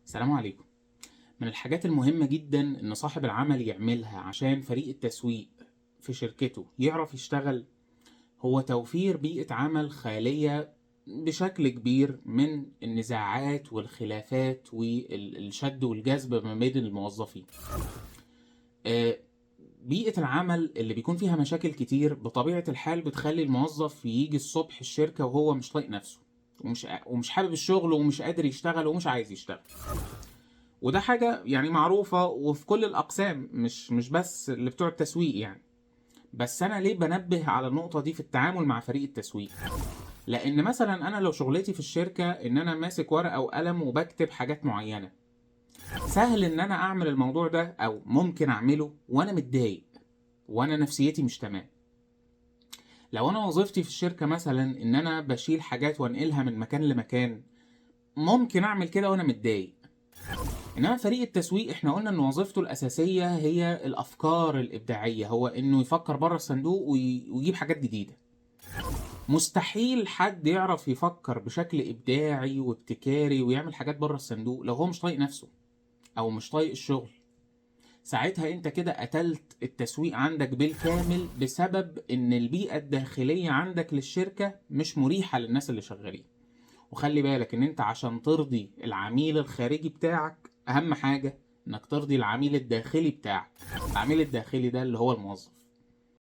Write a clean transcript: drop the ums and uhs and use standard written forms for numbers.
السلام عليكم. من الحاجات المهمة جدا إن صاحب العمل يعملها عشان فريق التسويق في شركته يعرف يشتغل، هو توفير بيئة عمل خالية بشكل كبير من النزاعات والخلافات والشد والجذب ما بين الموظفين. آه، بيئة العمل اللي بيكون فيها مشاكل كتير بطبيعة الحال بتخلي الموظف يجي الصبح الشركة وهو مش طايق نفسه، ومش حابب الشغل ومش قادر يشتغل ومش عايز يشتغل. وده حاجة يعني معروفة وفي كل الأقسام، مش بس اللي بتوع التسويق يعني. بس أنا ليه بنبه على النقطة دي في التعامل مع فريق التسويق؟ لأن مثلا أنا لو شغلتي في الشركة إن أنا ماسك ورقة وقلم وبكتب حاجات معينة، سهل إن أنا أعمل الموضوع ده أو ممكن أعمله وأنا متضايق وأنا نفسيتي مش تمام. لو أنا وظيفتي في الشركة مثلا إن أنا بشيل حاجات وأنقلها من مكان لمكان، ممكن أعمل كده وأنا متضايق. انما فريق التسويق احنا قلنا ان وظيفته الاساسيه هي الافكار الابداعيه، هو انه يفكر بره الصندوق ويجيب حاجات جديده. مستحيل حد يعرف يفكر بشكل ابداعي وابتكاري ويعمل حاجات بره الصندوق لو هو مش طايق نفسه او مش طايق الشغل. ساعتها انت كده قتلت التسويق عندك بالكامل، بسبب ان البيئه الداخليه عندك للشركه مش مريحه للناس اللي شغالين. وخلي بالك ان انت عشان ترضي العميل الخارجي بتاعك، اهم حاجة انك ترضي العميل الداخلي بتاعك. العميل الداخلي ده اللي هو الموظف.